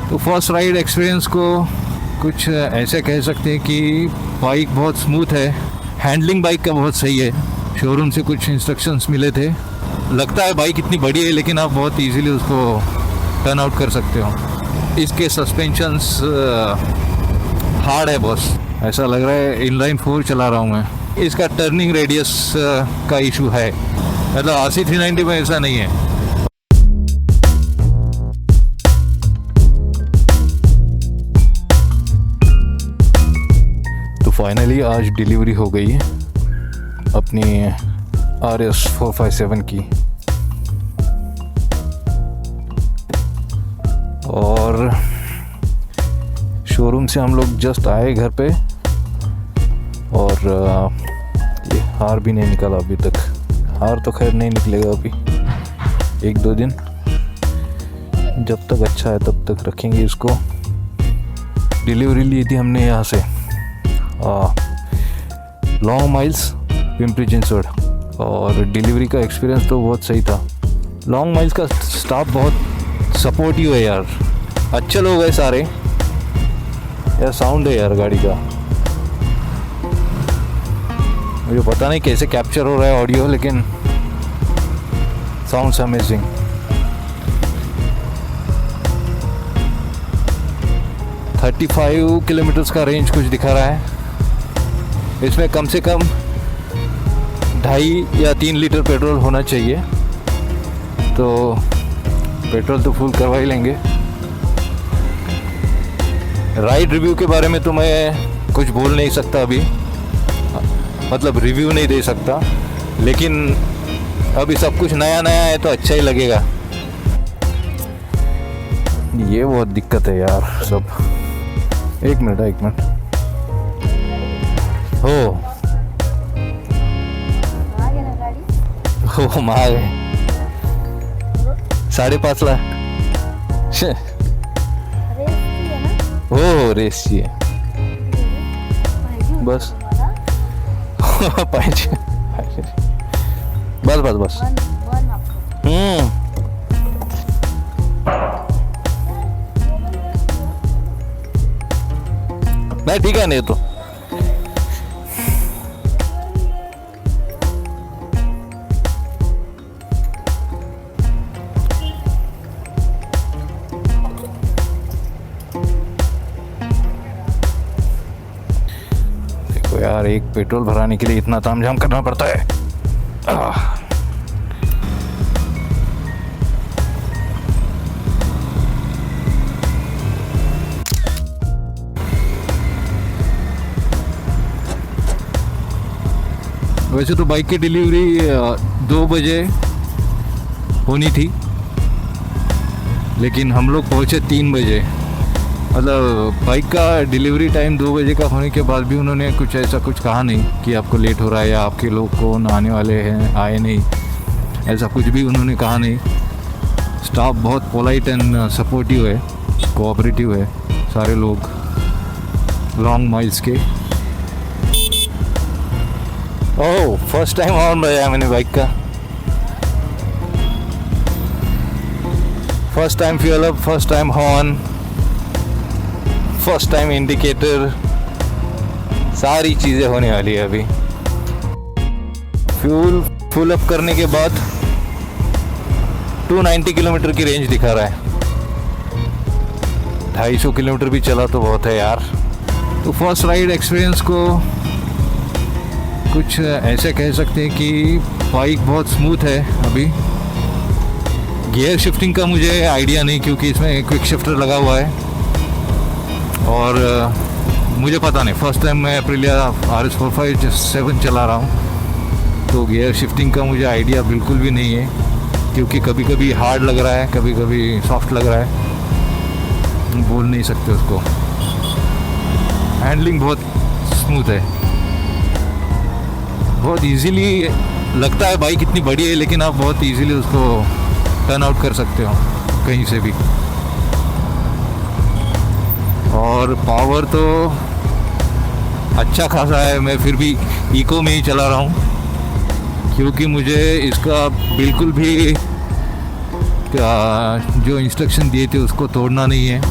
तो first ride experience को कुछ ऐसे कह सकते हैं कि बाइक बहुत स्मूथ है, हैंडलिंग बाइक का बहुत सही है। शोरूम से कुछ इंस्ट्रक्शंस मिले थे, लगता है बाइक इतनी बड़ी है लेकिन आप बहुत इजीली उसको टर्न आउट कर सकते हो। इसके सस्पेंशंस हार्ड है बॉस, ऐसा लग रहा है इनलाइन 4 चला रहा हूँ मैं। इसका टर्निंग रेडियस का इशू है, मतलब RC 390 में ऐसा नहीं है। तो फाइनली आज डिलीवरी हो गई है अपनी RS 457 की, और शोरूम से हम लोग जस्ट आए घर पे, और ये हार भी नहीं निकला अभी तक। हार तो खैर नहीं निकलेगा अभी, 1-2 दिन, जब तक अच्छा है तब तक रखेंगे इसको। डिलीवरी ली थी हमने यहाँ से लॉन्ग माइल्स पिंपरी चिंचवड, और डिलीवरी का एक्सपीरियंस तो बहुत सही था। लॉन्ग माइल्स का स्टाफ बहुत सपोर्टिव है यार, अच्छे लोग हैं सारे यार। साउंड है यार गाड़ी का, मुझे पता नहीं कैसे कैप्चर हो रहा है ऑडियो, लेकिन साउंड्स अमेजिंग। थर्टी 35 किलोमीटर्स का रेंज कुछ दिखा रहा है। इसमें कम से कम 2.5 या 3 लीटर पेट्रोल होना चाहिए, तो पेट्रोल तो फुल करवा ही लेंगे। राइड रिव्यू के बारे में तो मैं कुछ बोल नहीं सकता अभी, मतलब रिव्यू नहीं दे सकता, लेकिन अभी सब कुछ नया नया है तो अच्छा ही लगेगा। ये बहुत दिक्कत है यार सब। एक मिनट हो मार 5.5 लाख हो रेस चाहिए बस। बस नहीं ठीक है, नहीं तो देखो यार, एक पेट्रोल भराने के लिए इतना तामझाम करना पड़ता है। वैसे तो बाइक की डिलीवरी 2 बजे होनी थी, लेकिन हम लोग पहुँचे 3 बजे। मतलब बाइक का डिलीवरी टाइम 2 बजे का होने के बाद भी उन्होंने कुछ ऐसा कुछ कहा नहीं कि आपको लेट हो रहा है या आपके लोग कौन आने वाले हैं आए नहीं, ऐसा कुछ भी उन्होंने कहा नहीं। स्टाफ बहुत पोलाइट एंड सपोर्टिव है, कोऑपरेटिव है सारे लोग लॉन्ग माइल्स के। ओह, फर्स्ट टाइम हॉर्न बजाया मैंने बाइक का, first time fuel up, first time horn, first time indicator, सारी चीज़ें होने वाली है अभी। फ्यूल फुल अप करने के बाद 290 किलोमीटर की रेंज दिखा रहा है। 250 किलोमीटर भी चला तो बहुत है यार। तो फर्स्ट राइड एक्सपीरियंस को कुछ ऐसे कह सकते हैं कि बाइक बहुत स्मूथ है अभी। गियर शिफ्टिंग का मुझे आइडिया नहीं, क्योंकि इसमें क्विक शिफ्टर लगा हुआ है, और मुझे पता नहीं, फर्स्ट टाइम मैं अप्रिलिया RS 457 चला रहा हूँ, तो गियर शिफ्टिंग का मुझे आइडिया बिल्कुल भी नहीं है, क्योंकि कभी कभी हार्ड लग रहा है, कभी कभी सॉफ्ट लग रहा है, बोल नहीं सकते उसको। हैंडलिंग बहुत स्मूथ है, बहुत इजीली लगता है बाइक इतनी बड़ी है, लेकिन आप बहुत इजीली उसको टर्न आउट कर सकते हो कहीं से भी। और पावर तो अच्छा खासा है। मैं फिर भी इको में ही चला रहा हूँ, क्योंकि मुझे इसका बिल्कुल भी जो इंस्ट्रक्शन दिए थे उसको तोड़ना नहीं है।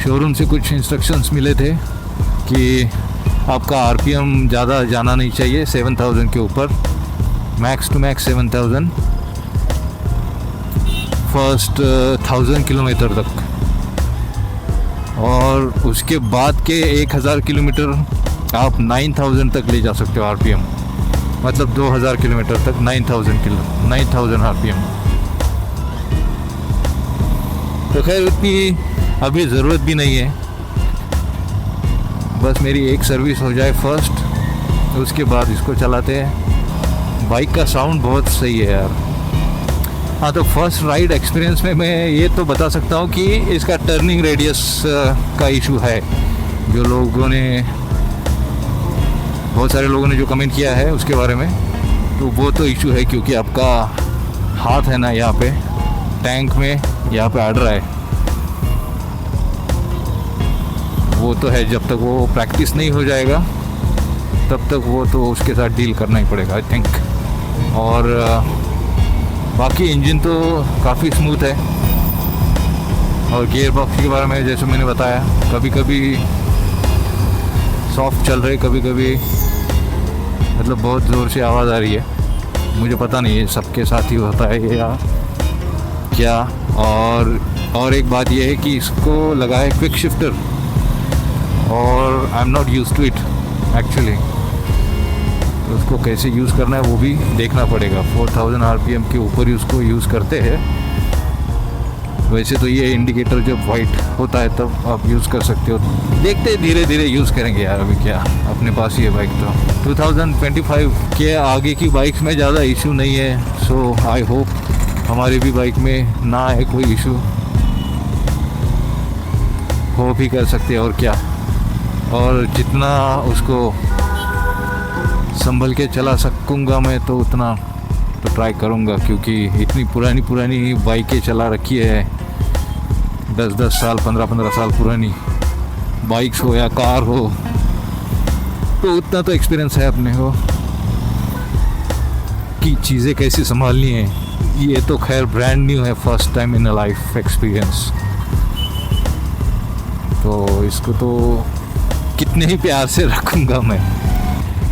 शोरूम से कुछ इंस्ट्रक्शंस मिले थे कि आपका आरपीएम ज़्यादा जाना नहीं चाहिए, 7000 के ऊपर, max to max 7000 first 1000 kilometre तक, और उसके बाद के 1000 किलोमीटर आप 9000 तक ले जा सकते हो आरपीएम, मतलब 2000 किलोमीटर तक 9000 आरपीएम। तो खैर उतनी अभी ज़रूरत भी नहीं है, बस मेरी एक सर्विस हो जाए फर्स्ट, उसके बाद इसको चलाते हैं। बाइक का साउंड बहुत सही है यार। हाँ, तो फर्स्ट राइड एक्सपीरियंस में मैं ये तो बता सकता हूँ कि इसका टर्निंग रेडियस का इशू है। जो लोगों ने, बहुत सारे लोगों ने जो कमेंट किया है उसके बारे में, तो वो तो इशू है, क्योंकि आपका हाथ है ना यहाँ पे टैंक में, यहाँ पे अड़ रहा है। वो तो है, जब तक वो प्रैक्टिस नहीं हो जाएगा तब तक वो तो उसके साथ डील करना ही पड़ेगा आई थिंक। और बाकी इंजन तो काफ़ी स्मूथ है, और गियर बॉक्स के बारे में जैसे मैंने बताया, कभी कभी सॉफ्ट चल रहे, कभी कभी मतलब बहुत ज़ोर से आवाज़ आ रही है। मुझे पता नहीं है सबके साथ ही होता है या क्या। और एक बात यह है कि इसको लगा है क्विक शिफ्टर, और I am not use to it actually, तो उसको कैसे यूज़ करना है वो भी देखना पड़ेगा। 4000 आरपीएम के ऊपर ही उसको यूज़ करते हैं। वैसे तो ये इंडिकेटर जब वाइट होता है तब आप यूज़ कर सकते हो। देखते धीरे धीरे यूज़ करेंगे यार, अभी क्या अपने पास ही है बाइक। तो 2025 के आगे की बाइक्स में ज़्यादा इशू नहीं है, सो आई होप हमारी भी बाइक में ना आए कोई इशू, हो भी कर सकते हैं और क्या। और जितना उसको संभल के चला सकूँगा मैं तो उतना तो ट्राई करूँगा, क्योंकि इतनी पुरानी बाइकें चला रखी है, 10-10 साल 15-15 साल पुरानी बाइक्स हो या कार हो, तो उतना तो एक्सपीरियंस है अपने को कि चीज़ें कैसे संभालनी है। ये तो खैर ब्रांड न्यू है, first time in a life experience, तो इसको तो कितने ही प्यार से रखूँगा मैं।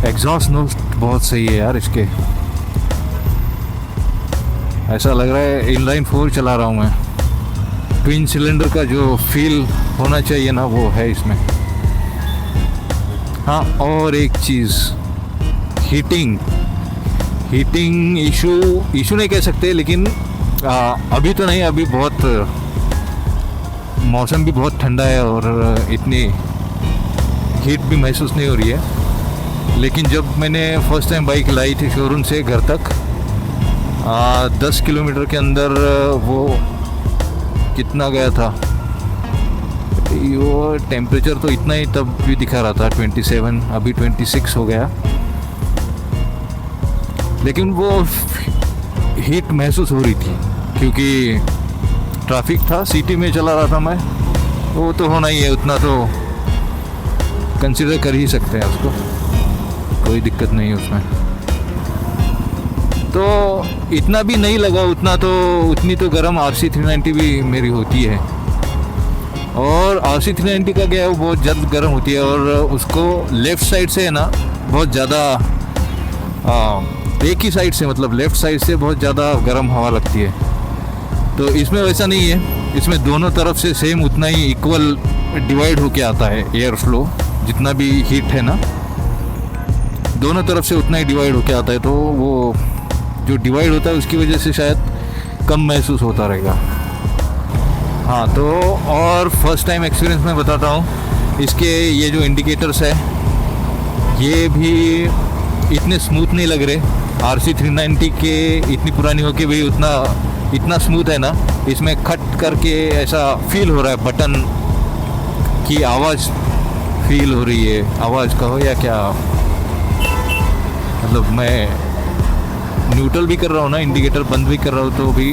एग्जॉस्ट नोट बहुत सही है यार इसके, ऐसा लग रहा है इनलाइन 4 चला रहा हूँ मैं। ट्विन सिलेंडर का जो फील होना चाहिए ना वो है इसमें। हाँ, और एक चीज़, हीटिंग इशू नहीं कह सकते, लेकिन अभी तो नहीं, अभी बहुत मौसम भी बहुत ठंडा है और इतनी हीट भी महसूस नहीं हो रही है। लेकिन जब मैंने फर्स्ट टाइम बाइक लाई थी शोरूम से घर तक, 10 किलोमीटर के अंदर वो कितना गया था, वो टेम्परेचर तो इतना ही तब भी दिखा रहा था 27, अभी 26 हो गया, लेकिन वो हीट महसूस हो रही थी क्योंकि ट्रैफिक था, सिटी में चला रहा था मैं, वो तो होना ही है, उतना तो कंसिडर कर ही सकते हैं उसको, कोई दिक्कत नहीं है उसमें। तो इतना भी नहीं लगा, उतनी तो गर्म RC390 भी मेरी होती है, और RC390 का क्या है, वो बहुत जल्द गर्म होती है, और उसको लेफ़्ट साइड से है ना बहुत ज़्यादा, एक ही साइड से, मतलब लेफ़्ट साइड से बहुत ज़्यादा गर्म हवा लगती है। तो इसमें वैसा नहीं है, इसमें दोनों तरफ से सेम उतना ही इक्वल डिवाइड होके आता है एयर फ्लो, जितना भी हीट है ना दोनों तरफ से उतना ही डिवाइड होके आता है, तो वो जो डिवाइड होता है उसकी वजह से शायद कम महसूस होता रहेगा। हाँ, तो और फर्स्ट टाइम एक्सपीरियंस मैं बताता हूँ, इसके ये जो इंडिकेटर्स है ये भी इतने स्मूथ नहीं लग रहे। RC390 के इतनी पुरानी होके भी इतना स्मूथ है ना, इसमें खट करके ऐसा फील हो रहा है, बटन की आवाज़ फील हो रही है, आवाज़ कहो या क्या, मतलब मैं न्यूट्रल भी कर रहा हूँ ना, इंडिकेटर बंद भी कर रहा हूँ तो भी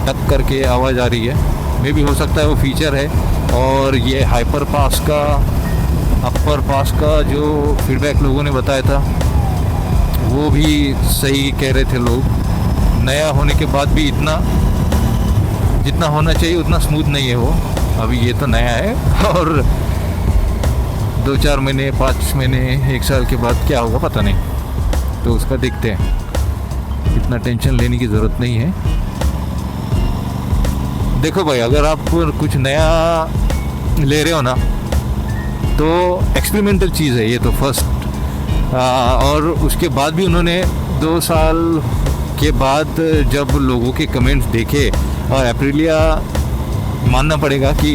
टक करके आवाज़ आ रही है। मे भी हो सकता है वो फीचर है। और ये हाइपर पास का, अपर पास का जो फीडबैक लोगों ने बताया था वो भी सही कह रहे थे लोग, नया होने के बाद भी इतना जितना होना चाहिए उतना स्मूथ नहीं है वो। अभी ये तो नया है और 2-4 महीने 5 महीने 1 साल के बाद क्या होगा पता नहीं, तो उसका देखते हैं। इतना टेंशन लेने की ज़रूरत नहीं है। देखो भाई, अगर आप कुछ नया ले रहे हो ना तो एक्सपेरिमेंटल चीज़ है ये तो फर्स्ट। और उसके बाद भी उन्होंने 2 साल के बाद जब लोगों के कमेंट्स देखे, और एप्रिलिया मानना पड़ेगा कि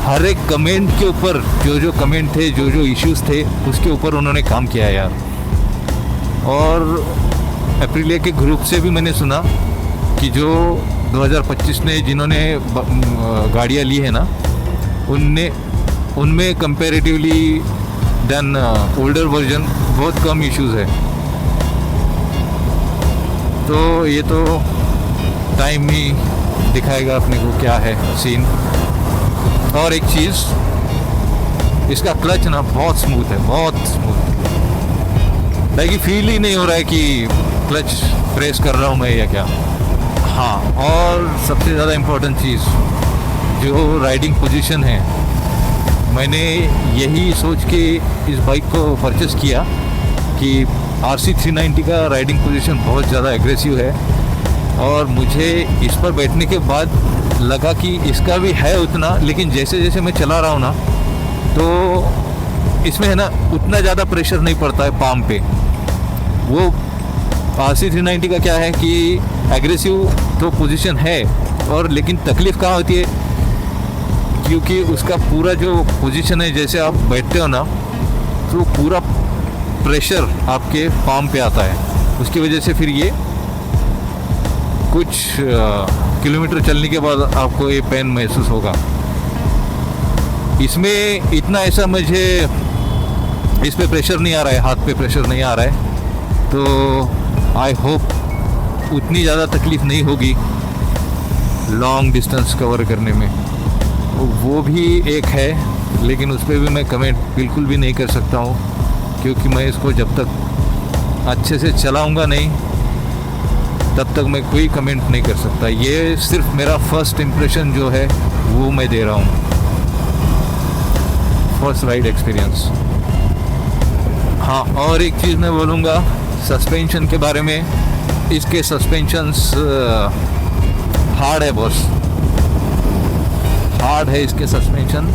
हर एक कमेंट के ऊपर जो कमेंट थे, जो इश्यूज थे, उसके ऊपर उन्होंने काम किया यार। और एप्रिलिया के ग्रुप से भी मैंने सुना कि जो 2025 में जिन्होंने गाड़ियाँ ली है ना, उनमें कंपैरेटिवली देन ओल्डर वर्जन बहुत कम इश्यूज है। तो ये तो टाइम ही दिखाएगा अपने को क्या है सीन। और एक चीज़, इसका क्लच ना बहुत स्मूथ है, बहुत स्मूथ। लाइक फील ही नहीं हो रहा है कि क्लच प्रेस कर रहा हूँ मैं या क्या। हाँ, और सबसे ज़्यादा इम्पोर्टेंट चीज़ जो राइडिंग पोजीशन है, मैंने यही सोच के इस बाइक को परचेस किया कि RC 390 का राइडिंग पोजीशन बहुत ज़्यादा एग्रेसिव है। और मुझे इस पर बैठने के बाद लगा कि इसका भी है उतना, लेकिन जैसे जैसे मैं चला रहा हूँ ना तो इसमें है ना उतना ज़्यादा प्रेशर नहीं पड़ता है पाम पे। वो RC 390 का क्या है कि एग्रेसिव तो पोजीशन है, और लेकिन तकलीफ़ कहाँ होती है, क्योंकि उसका पूरा जो पोजीशन है, जैसे आप बैठते हो ना तो पूरा प्रेशर आपके पाम पे आता है। उसकी वजह से फिर ये कुछ किलोमीटर चलने के बाद आपको ये पेन महसूस होगा। इसमें इतना ऐसा मुझे इस पे प्रेशर नहीं आ रहा है, हाथ पे प्रेशर नहीं आ रहा है, तो आई होप उतनी ज़्यादा तकलीफ़ नहीं होगी लॉन्ग डिस्टेंस कवर करने में। वो भी एक है, लेकिन उस पर भी मैं कमेंट बिल्कुल भी नहीं कर सकता हूँ, क्योंकि मैं इसको जब तक अच्छे से चलाऊँगा नहीं तब तक मैं कोई कमेंट नहीं कर सकता। ये सिर्फ मेरा फर्स्ट इम्प्रेशन जो है वो मैं दे रहा हूँ, फर्स्ट राइड एक्सपीरियंस। हाँ, और एक चीज़ मैं बोलूँगा सस्पेंशन के बारे में। इसके सस्पेंशंस हार्ड है, बॉस हार्ड है इसके सस्पेंशन।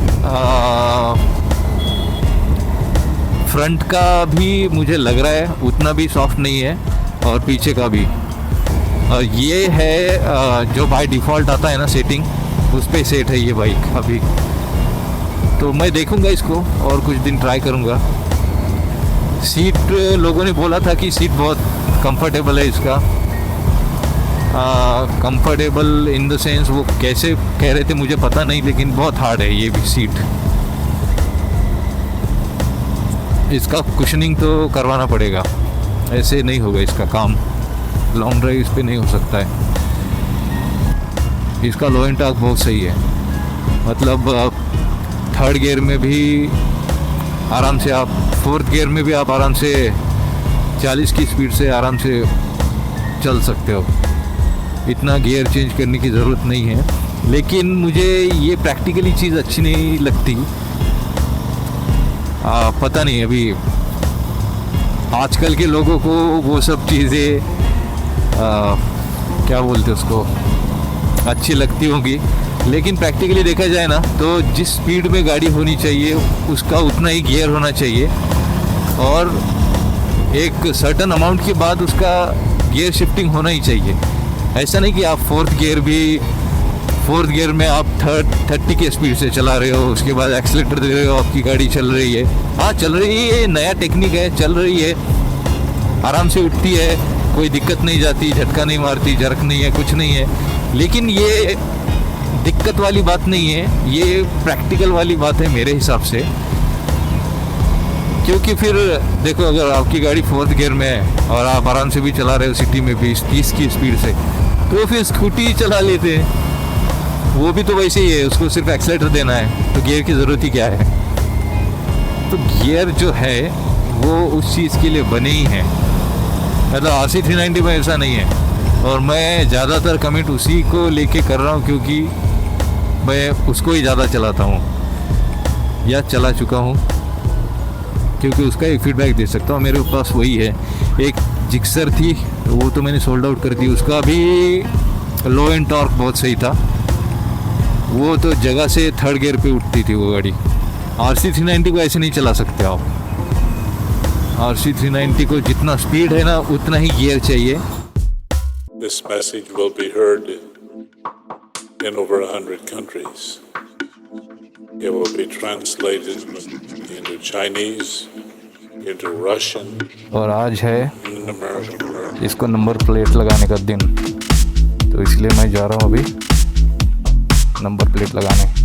फ्रंट का भी मुझे लग रहा है उतना भी सॉफ्ट नहीं है, और पीछे का भी। ये है जो बाय डिफ़ॉल्ट आता है ना सेटिंग, उस पर सेट है ये बाइक अभी। तो मैं देखूंगा इसको और कुछ दिन ट्राई करूंगा। सीट, लोगों ने बोला था कि सीट बहुत कंफर्टेबल है इसका। कंफर्टेबल इन द सेंस वो कैसे कह रहे थे मुझे पता नहीं, लेकिन बहुत हार्ड है ये भी सीट। इसका कुशनिंग तो करवाना पड़ेगा, ऐसे नहीं होगा इसका काम। लॉन्ग ड्राइव इस पे नहीं हो सकता है। इसका लो एंड टॉर्क बहुत सही है, मतलब 3rd गियर में भी आराम से आप, 4th गियर में भी आप आराम से 40 की स्पीड से आराम से चल सकते हो। इतना गियर चेंज करने की ज़रूरत नहीं है। लेकिन मुझे ये प्रैक्टिकली चीज़ अच्छी नहीं लगती। पता नहीं, अभी आजकल के लोगों को वो सब चीज़ें क्या बोलते हैं उसको, अच्छी लगती होंगी, लेकिन प्रैक्टिकली देखा जाए ना तो जिस स्पीड में गाड़ी होनी चाहिए उसका उतना ही गियर होना चाहिए, और एक सर्टन अमाउंट के बाद उसका गियर शिफ्टिंग होना ही चाहिए। ऐसा नहीं कि आप 4th गियर में आप 30 के स्पीड से चला रहे हो, उसके बाद एक्सीलेटर दे रहे हो, आपकी गाड़ी चल रही है। हाँ, चल रही है, नया टेक्निक है, चल रही है, आराम से उठती है, कोई दिक्कत नहीं जाती, झटका नहीं मारती, जर्क नहीं है, कुछ नहीं है। लेकिन ये दिक्कत वाली बात नहीं है, ये प्रैक्टिकल वाली बात है मेरे हिसाब से। क्योंकि फिर देखो, अगर आपकी गाड़ी 4th गियर में है और आप आराम से भी चला रहे हो सिटी में 20-30 की स्पीड से, तो फिर स्कूटी चला लेते हैं। वो भी तो वैसे ही है, उसको सिर्फ एक्सीलेटर देना है, तो गियर की ज़रूरत ही क्या है। तो गियर जो है वो उस चीज़ के लिए बने ही हैं। मतलब RC 390 में ऐसा नहीं है। और मैं ज़्यादातर कमिट उसी को लेके कर रहा हूँ क्योंकि मैं उसको ही ज़्यादा चलाता हूँ या चला चुका हूँ, क्योंकि उसका एक फीडबैक दे सकता हूँ। मेरे पास वही है। एक जिक्सर थी वो तो मैंने सोल्ड आउट कर दी, उसका भी लो एंड टॉर्क बहुत सही था, वो तो जगह से थर्ड गियर पे उठती थी वो गाड़ी। RC390 को ऐसे नहीं चला सकते आप। RC390 को जितना स्पीड है ना उतना ही गियर चाहिए। This message will be heard in over 100 countries. It will be translated into Chinese, into Russian, और आज है in American. इसको नंबर प्लेट लगाने का दिन, तो इसलिए मैं जा रहा हूँ अभी नंबर प्लेट लगाने।